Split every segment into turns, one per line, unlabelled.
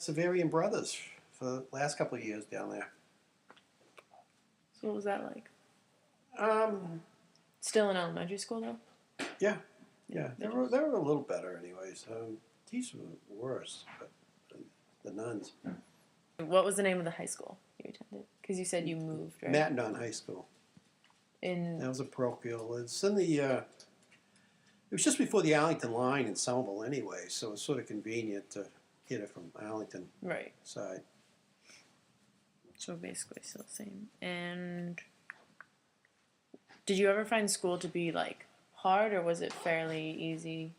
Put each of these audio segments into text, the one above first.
Severian Brothers for the last couple of years down there.
So what was that like?
Um,
Still in elementary school though?
yeah, they were a little better, anyways. These were worse, but the nuns.
What was the name of the high school you attended? Because you said you moved, right?
Mattenon High School. That was a parochial. It's in the. It was just before the Arlington line in Somerville, anyway, so it's sort of convenient to get it from Arlington
right
side.
So basically still the same. And did you ever find school to be like hard, or was it fairly easy?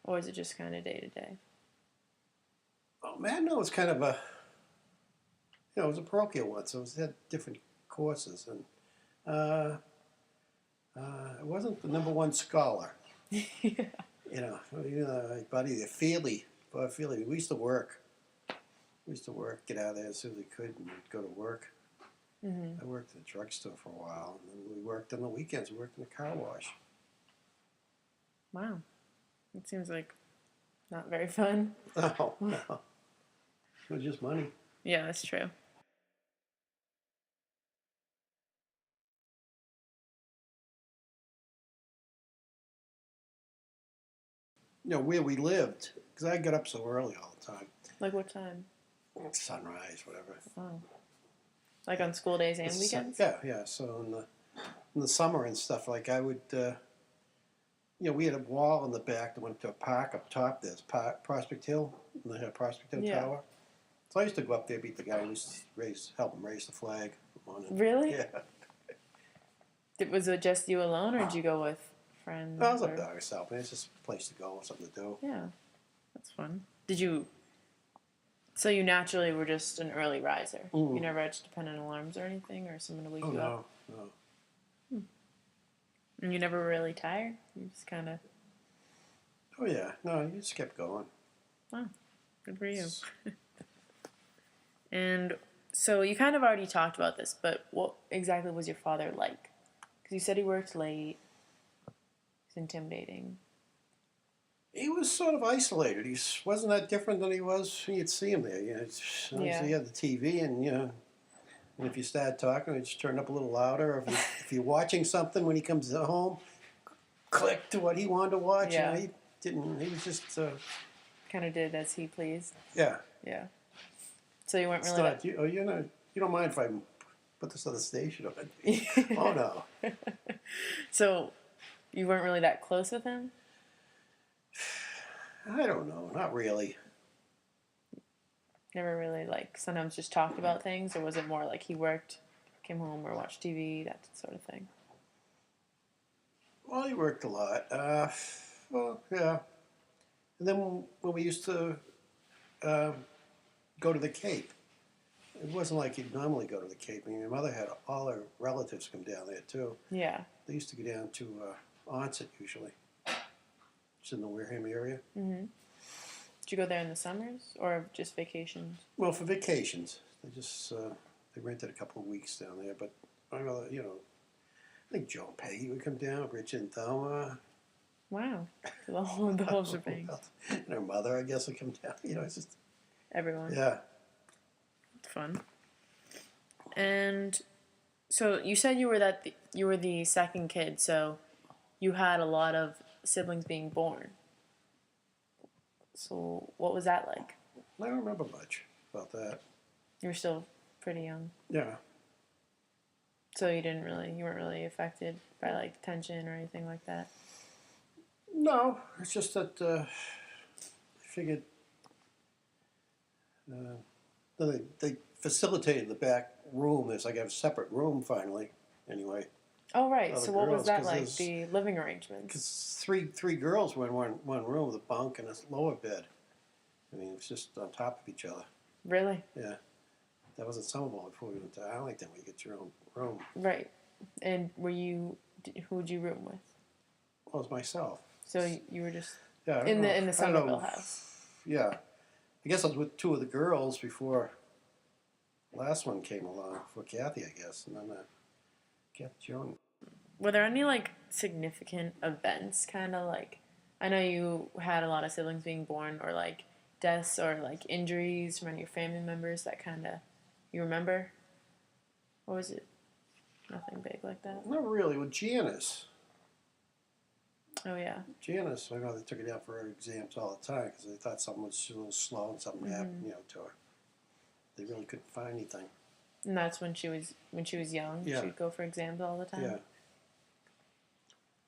Or was it just kind of day to day?
Well, Mattenon was kind of a. It was a parochial one, so it had different courses, and it wasn't the number one scholar.
Yeah.
My buddy, Bob Feely, we used to work. Get out of there as soon as we could and go to work.
Mm-hmm.
I worked at a drugstore for a while, and then we worked on the weekends. We worked in a car wash.
Wow. It seems like not very fun.
No. It was just money.
Yeah, that's true.
Where we lived, because I got up so early all the time.
Like what time?
Sunrise, whatever.
Oh. Like on school days and weekends?
Yeah. So in the summer and stuff, like I would, we had a wall in the back that went to a park up top. There's Prospect Hill, and they had Prospect Hill Tower. So I used to go up there, beat the guy, and help him raise the flag.
Really?
Yeah.
Was it just you alone, or did you go with friends?
I was up there myself, man. It's just a place to go, something to do.
Yeah, that's fun. So you naturally were just an early riser?
Mm.
You never had to depend on alarms or anything, or someone to wake you up?
No.
And you never were really tired? You just kind of...
Oh, yeah. No, you just kept going.
Wow, good for you. And so you kind of already talked about this, but what exactly was your father like? Because you said he worked late. He's intimidating.
He was sort of isolated. He wasn't that different than he was when you'd see him there. He had the TV, and and if you started talking, he'd just turn up a little louder. Or if you're watching something when he comes home, click to what he wanted to watch.
Yeah.
He didn't. He was just
Kind of did as he pleased.
Yeah.
So you weren't
It's
really...
not, you don't mind if I put this on the station on? Oh no.
So you weren't really that close with him?
I don't know. Not really.
Never really, sometimes just talked about things, or was it more like he worked, came home, or watched TV, that sort of thing?
Well, he worked a lot. Well, yeah. And then when we used to go to the Cape, it wasn't like you'd normally go to the Cape. I mean, my mother had all her relatives come down there, too.
Yeah.
They used to go down to Onset, usually. It's in the Wareham area.
Mm-hmm. Did you go there in the summers, or just vacations?
Well, for vacations. They just they rented a couple of weeks down there. But I know, I think Joe and Peggy would come down, Richard and Thelma.
Wow. The whole shebang.
And her mother, I guess, would come down. It's just...
Everyone.
Yeah.
It's fun. And so you said you were the second kid, so you had a lot of siblings being born. So what was that like?
I don't remember much about that.
You were still pretty young.
Yeah.
So you weren't really affected by tension or anything like that?
No, it's just that I figured they facilitated the back room. There's a separate room finally, anyway.
Oh, right.
Other
So what was
girls,
that like, the living arrangements?
Because three girls were in one room with a bunk and a lower bed. I mean, it was just on top of each other.
Really?
Yeah. That was in Somerville before we went to Arlington, where you get your own room.
Right. And who would you room with?
Well, it was myself.
So you were just
in
the Somerville house?
Yeah. I guess I was with two of the girls before the last one came along, before Kathy, I guess, and then Kathy Joan.
Were there any significant events kind of I know you had a lot of siblings being born, or like deaths, or like injuries from any of your family members that kind of you remember. Or was it nothing big like that?
Not really. With Janice.
Oh yeah.
Janice, I know they took her down for her exams all the time because they thought something was a little slow and something happened, to her. They really couldn't find anything.
And that's when she was young.
Yeah.
She'd go for exams all the time.
Yeah.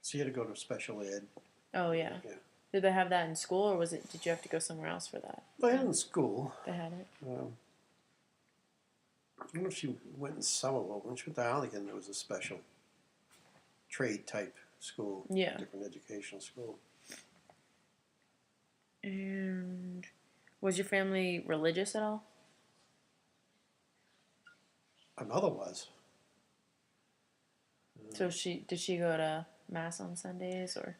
So you had to go to special ed.
Oh yeah.
Yeah.
Did they have that in school, or did you have to go somewhere else for that?
They had it in school.
They had it.
I don't know if she went in Somerville. When she went to Arlington, there was a special trade type school.
Yeah.
Different educational school.
And was your family religious at all?
My mother was.
So did she go to mass on Sundays, or?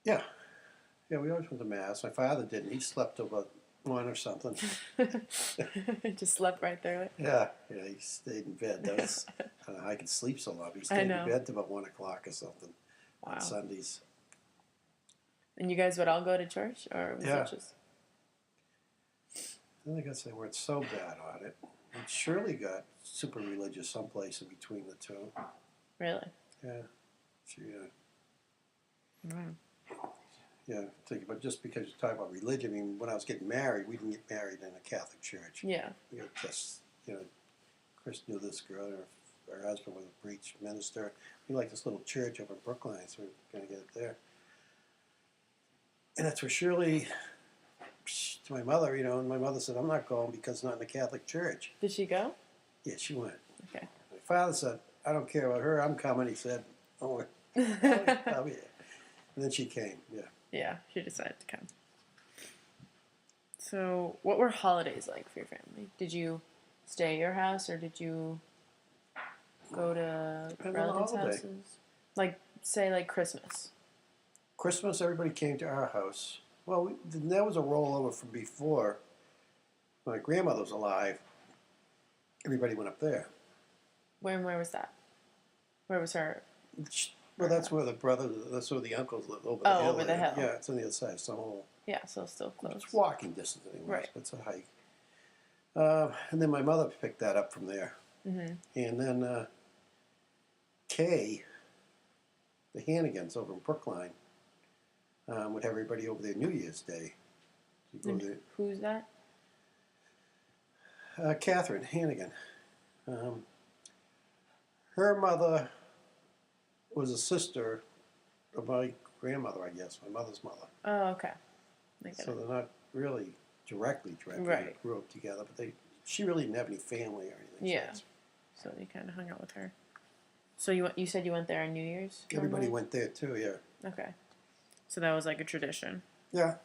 Yeah. Yeah, we always went to mass. My father didn't. He slept till about 1 or something.
Just slept right through it.
Yeah, he stayed in bed. That was, I don't know how I could sleep so long. He stayed in bed till about 1 o'clock or something on Sundays.
And you guys would all go to church, or was it just?
I guess they weren't so bad on it. And Shirley got super religious someplace in between the two.
Really?
Yeah. She,
Mm.
yeah, but just because you talk about religion, I mean, when I was getting married, we didn't get married in a Catholic church.
Yeah.
We got just, Chris knew this girl, her husband was a preach minister. We liked this little church over in Brookline, so we were going to get it there. And that's where Shirley, to my mother, and my mother said, I'm not going because it's not in the Catholic church.
Did she go?
Yeah, she went.
Okay.
My father said, I don't care about her, I'm coming. He said, oh, I'll be here. And then she came, yeah.
Yeah, she decided to come. So, what were holidays like for your family? Did you stay at your house, or did you go to relatives' houses? Like, say, like Christmas.
Christmas, everybody came to our house. Well, that was a rollover from before. When my grandmother was alive, everybody went up there.
Where was that? Where was her?
Well, that's where that's where the uncles live, over the hill.
Oh, over the hill.
Yeah, it's on the other side. It's a whole...
Yeah, so still close.
It's walking distance anyways,
right.
But it's a hike. And then my mother picked that up from there.
Mm-hmm.
And then Kay, the Hannigans over in Brookline, would have everybody over there New Year's Day.
Who's that?
Catherine Hannigan. Her mother was a sister of my grandmother, I guess, my mother's mother.
Oh, okay.
So they're not really directly
right.
They grew up together, but she really didn't have any family or anything.
Yeah. So you kind of hung out with her. So you said you went there on New Year's?
Everybody went there too, yeah.
Okay. So that was like a tradition.
Yeah.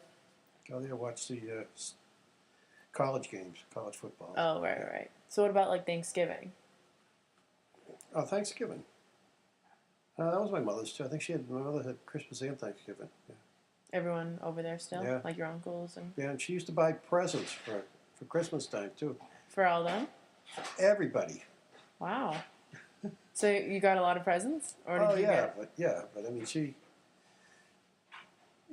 Go there, watch the college games, college football.
Oh, right. So what about like Thanksgiving?
Oh, Thanksgiving. That was my mother's too. I think my mother had Christmas and Thanksgiving. Yeah.
Everyone over there still?
Yeah.
Like your uncles and...
Yeah, and she used to buy presents for Christmas time too.
For all them?
Everybody.
Wow. So you got a lot of presents? Or did you get...
but I mean she,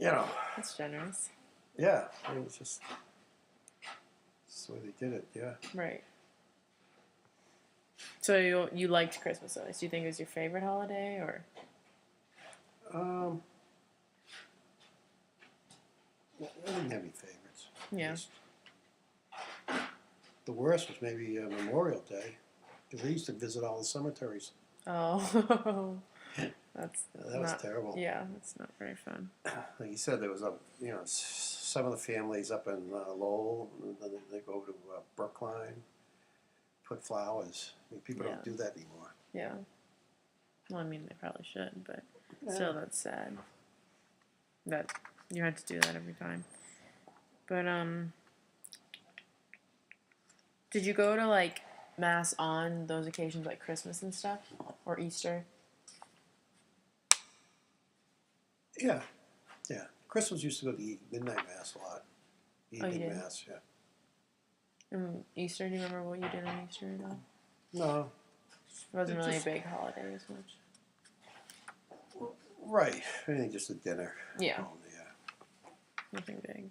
That's generous.
Yeah, I mean, it's just that's the way they did it, yeah.
Right. So you liked Christmas at least. Do you think it was your favorite holiday, or?
I didn't have any favorites.
Yeah.
The worst was maybe Memorial Day, because I used to visit all the cemeteries.
Oh,
that was terrible.
Yeah, that's not very fun.
Like you said, there was some of the families up in Lowell, and then they go to Brookline, put flowers. I mean, people don't do that anymore.
Yeah. Well, I mean, they probably should, but still, that's sad that you had to do that every time. But did you go to like mass on those occasions, like Christmas and stuff, or Easter?
Yeah. Christmas used to go to midnight mass a lot. Evening mass, yeah.
And Easter, do you remember what you did on Easter at all?
No.
It wasn't really a big holiday as much.
Right. I think just a dinner.
Yeah.
Oh, yeah.
Nothing big.